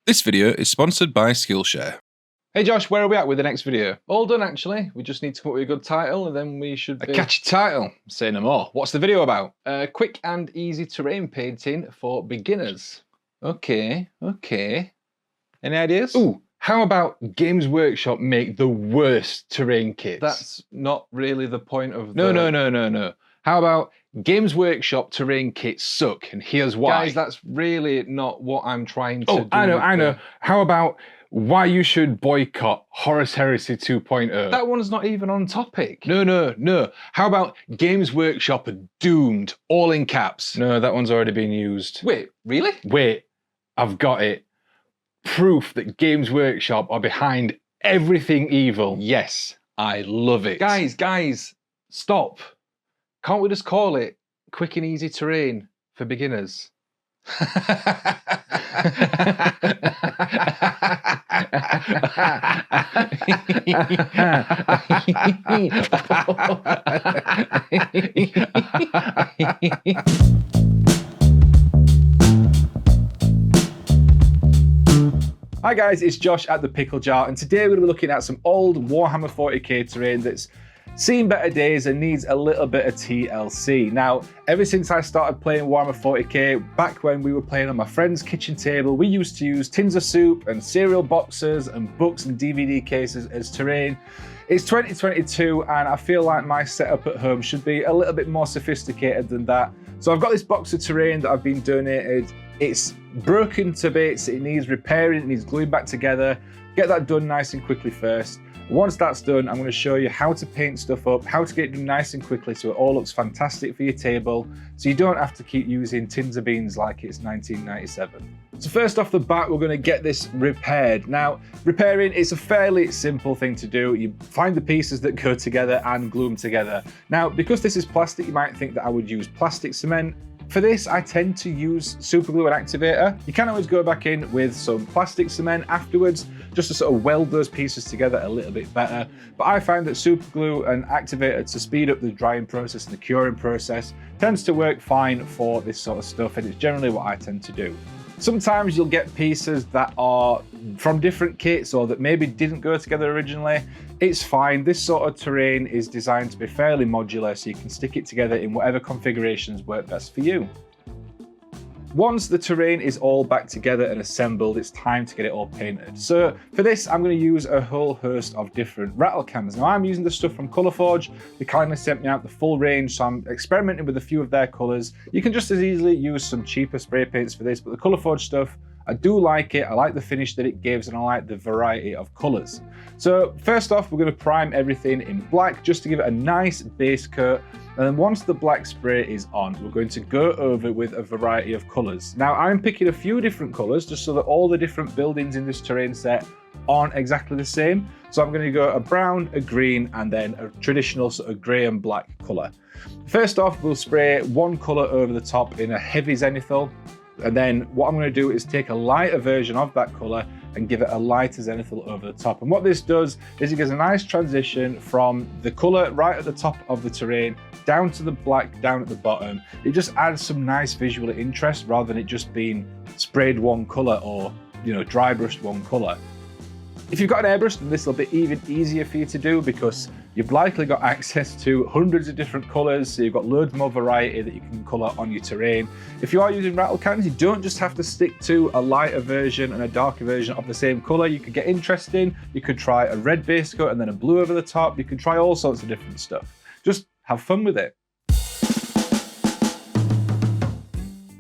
This video is sponsored by Skillshare. Hey Josh, where are we at with the next video? All done actually. We just need to come up with a good title and then we should be... A catchy title. Say no more. What's the video about? Quick and easy terrain painting for beginners. Okay. Any ideas? Ooh, how about Games Workshop make the worst terrain kits? That's not really the point of the... No. How about Games Workshop terrain kits suck, and here's why. Guys, that's really not what I'm trying to do. I know. How about why you should boycott Horus Heresy 2.0? That one's not even on topic. No. How about Games Workshop are doomed, all in caps? No, that one's already been used. Wait, really? Wait, I've got it. Proof that Games Workshop are behind everything evil. Yes, I love it. Guys, stop. Can't we just call it Quick and Easy Terrain for Beginners? Hi guys, it's Josh at the Pickle Jar, and today we're going to be looking at some old Warhammer 40k terrain that's seen better days and needs a little bit of TLC. Now, ever since I started playing Warhammer 40k, back when we were playing on my friend's kitchen table, we used to use tins of soup and cereal boxes and books and DVD cases as terrain. It's 2022 and I feel like my setup at home should be a little bit more sophisticated than that. So I've got this box of terrain that I've been donated. It's broken to bits, it needs repairing, it needs gluing back together. Get that done nice and quickly first. Once that's done, I'm going to show you how to paint stuff up, how to get it done nice and quickly so it all looks fantastic for your table, so you don't have to keep using tins of beans like it's 1997. So first off the bat, we're going to get this repaired. Now, repairing is a fairly simple thing to do. You find the pieces that go together and glue them together. Now, because this is plastic, you might think that I would use plastic cement. For this, I tend to use super glue and activator. You can always go back in with some plastic cement afterwards, just to sort of weld those pieces together a little bit better. But I find that super glue and activator to speed up the drying process and the curing process tends to work fine for this sort of stuff, and it's generally what I tend to do. Sometimes you'll get pieces that are from different kits or that maybe didn't go together originally. It's fine. This sort of terrain is designed to be fairly modular, so you can stick it together in whatever configurations work best for you. Once the terrain is all back together and assembled, it's time to get it all painted. So for this, I'm going to use a whole host of different rattle cans. Now I'm using the stuff from Colourforge. They kindly sent me out the full range, so I'm experimenting with a few of their colours. You can just as easily use some cheaper spray paints for this, but the Colourforge stuff, I do like it. I like the finish that it gives, and I like the variety of colours. So first off, we're going to prime everything in black just to give it a nice base coat. And then once the black spray is on, we're going to go over with a variety of colours. Now I'm picking a few different colours just so that all the different buildings in this terrain set aren't exactly the same. So I'm going to go a brown, a green, and then a traditional sort of grey and black colour. First off, we'll spray one colour over the top in a heavy zenithal. And then what I'm going to do is take a lighter version of that colour and give it a lighter zenithal over the top. And what this does is it gives a nice transition from the colour right at the top of the terrain down to the black down at the bottom. It just adds some nice visual interest rather than it just being sprayed one colour or, dry brushed one colour. If you've got an airbrush, then this will be even easier for you to do because you've likely got access to hundreds of different colours, so you've got loads more variety that you can colour on your terrain. If you are using rattle cans, you don't just have to stick to a lighter version and a darker version of the same colour. You could get interesting, you could try a red base coat and then a blue over the top. You could try all sorts of different stuff. Just have fun with it.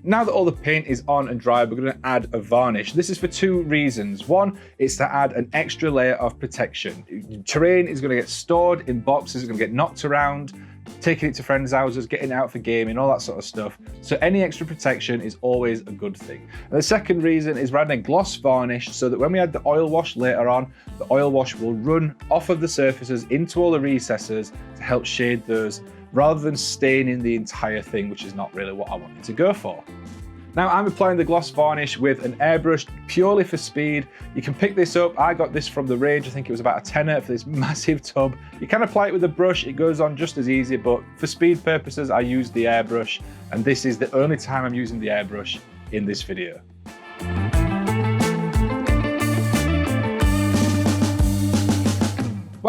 Now that all the paint is on and dry, we're going to add a varnish. This is for two reasons. One, it's to add an extra layer of protection. Terrain is going to get stored in boxes, it's going to get knocked around, taking it to friends' houses, getting it out for gaming, all that sort of stuff. So any extra protection is always a good thing. And the second reason is we're adding a gloss varnish so that when we add the oil wash later on, the oil wash will run off of the surfaces into all the recesses to help shade those, rather than staining the entire thing, which is not really what I wanted to go for. Now I'm applying the gloss varnish with an airbrush purely for speed. You can pick this up. I got this from the range. I think it was about a tenner for this massive tub. You can apply it with a brush. It goes on just as easy, but for speed purposes, I use the airbrush. And this is the only time I'm using the airbrush in this video.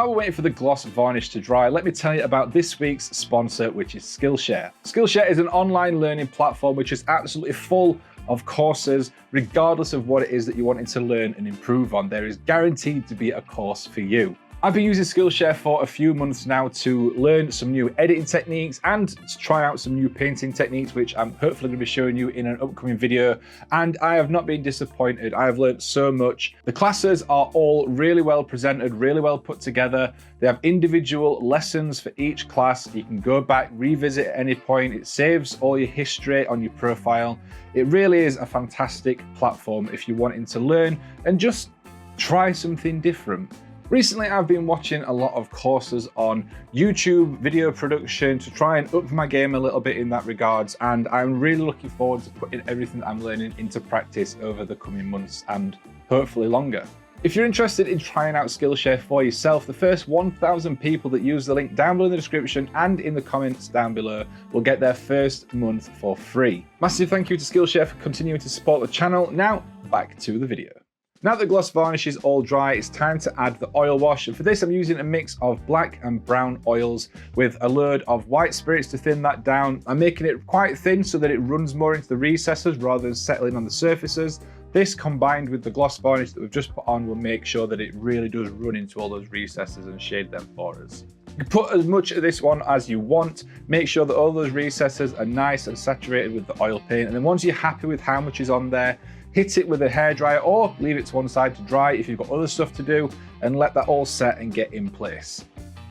While we're waiting for the gloss varnish to dry, let me tell you about this week's sponsor, which is Skillshare. Skillshare is an online learning platform which is absolutely full of courses, regardless of what it is that you're wanting to learn and improve on. There is guaranteed to be a course for you. I've been using Skillshare for a few months now to learn some new editing techniques and to try out some new painting techniques, which I'm hopefully going to be showing you in an upcoming video. And I have not been disappointed. I have learned so much. The classes are all really well presented, really well put together. They have individual lessons for each class. You can go back, revisit at any point. It saves all your history on your profile. It really is a fantastic platform if you're wanting to learn and just try something different. Recently, I've been watching a lot of courses on YouTube video production to try and up my game a little bit in that regards, and I'm really looking forward to putting everything I'm learning into practice over the coming months and hopefully longer. If you're interested in trying out Skillshare for yourself, the first 1,000 people that use the link down below in the description and in the comments down below will get their first month for free. Massive thank you to Skillshare for continuing to support the channel. Now, back to the video. Now that the gloss varnish is all dry, it's time to add the oil wash. And for this, I'm using a mix of black and brown oils with a load of white spirits to thin that down. I'm making it quite thin so that it runs more into the recesses rather than settling on the surfaces. This combined with the gloss varnish that we've just put on will make sure that it really does run into all those recesses and shade them for us. You can put as much of this one as you want. Make sure that all those recesses are nice and saturated with the oil paint. And then once you're happy with how much is on there, hit it with a hairdryer or leave it to one side to dry if you've got other stuff to do, and let that all set and get in place.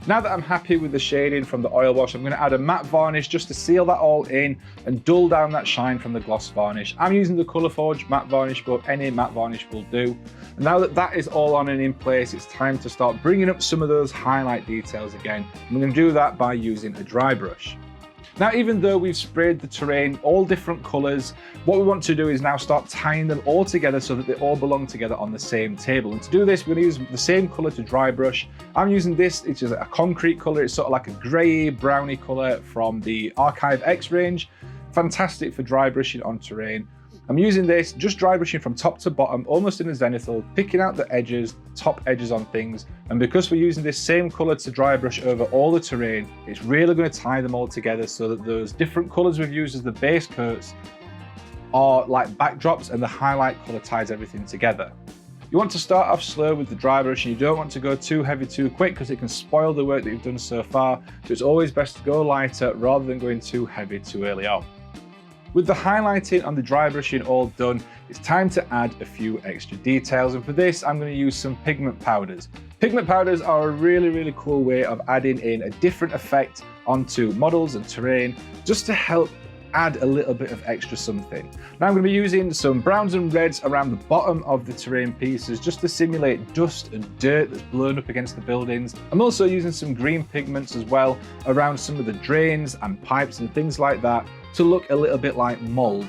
Now that I'm happy with the shading from the oil wash, I'm going to add a matte varnish just to seal that all in and dull down that shine from the gloss varnish. I'm using the Colourforge matte varnish, but any matte varnish will do. And now that that is all on and in place, it's time to start bringing up some of those highlight details again. I'm going to do that by using a dry brush. Now, even though we've sprayed the terrain all different colours, what we want to do is now start tying them all together so that they all belong together on the same table. And to do this, we're going to use the same colour to dry brush. I'm using this, which is a concrete colour. It's sort of like a grey, browny colour from the Archive X range. Fantastic for dry brushing on terrain. I'm using this, just dry brushing from top to bottom, almost in a zenithal, picking out the edges, top edges on things. And because we're using this same colour to dry brush over all the terrain, it's really going to tie them all together so that those different colours we've used as the base coats are like backdrops, and the highlight colour ties everything together. You want to start off slow with the dry brush, and you don't want to go too heavy too quick because it can spoil the work that you've done so far. So it's always best to go lighter rather than going too heavy too early on. With the highlighting and the dry brushing all done, it's time to add a few extra details, and for this I'm going to use some pigment powders. Pigment powders are a really cool way of adding in a different effect onto models and terrain, just to help add a little bit of extra something. Now I'm going to be using some browns and reds around the bottom of the terrain pieces just to simulate dust and dirt that's blown up against the buildings. I'm also using some green pigments as well around some of the drains and pipes and things like that to look a little bit like mold.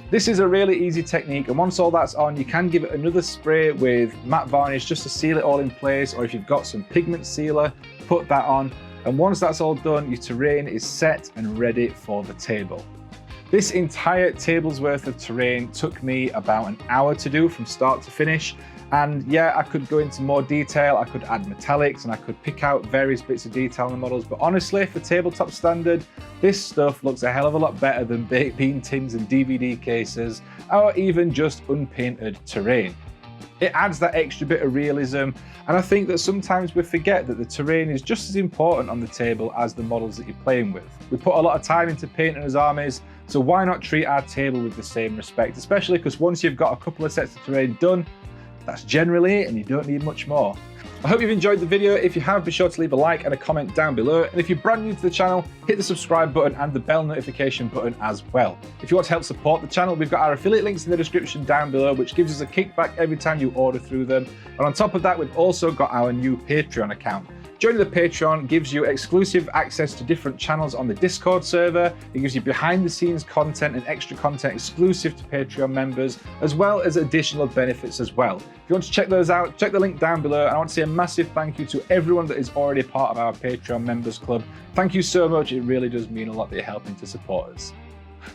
This is a really easy technique, and once all that's on, you can give it another spray with matte varnish just to seal it all in place, or if you've got some pigment sealer, put that on. And once that's all done, your terrain is set and ready for the table. This entire table's worth of terrain took me about an hour to do from start to finish. And yeah, I could go into more detail, I could add metallics, and I could pick out various bits of detail in the models, but honestly, for tabletop standard, this stuff looks a hell of a lot better than baked bean tins and DVD cases, or even just unpainted terrain. It adds that extra bit of realism, and I think that sometimes we forget that the terrain is just as important on the table as the models that you're playing with. We put a lot of time into painting as armies, so why not treat our table with the same respect, especially because once you've got a couple of sets of terrain done, that's generally it, and you don't need much more. I hope you've enjoyed the video. If you have, be sure to leave a like and a comment down below. And if you're brand new to the channel, hit the subscribe button and the bell notification button as well. If you want to help support the channel, we've got our affiliate links in the description down below, which gives us a kickback every time you order through them. And on top of that, we've also got our new Patreon account. Joining the Patreon gives you exclusive access to different channels on the Discord server. It gives you behind the scenes content and extra content exclusive to Patreon members, as well as additional benefits as well. If you want to check those out, check the link down below. And I want to say a massive thank you to everyone that is already part of our Patreon members club. Thank you so much. It really does mean a lot that you're helping to support us.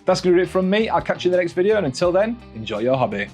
That's going to be it from me. I'll catch you in the next video. And until then, enjoy your hobby.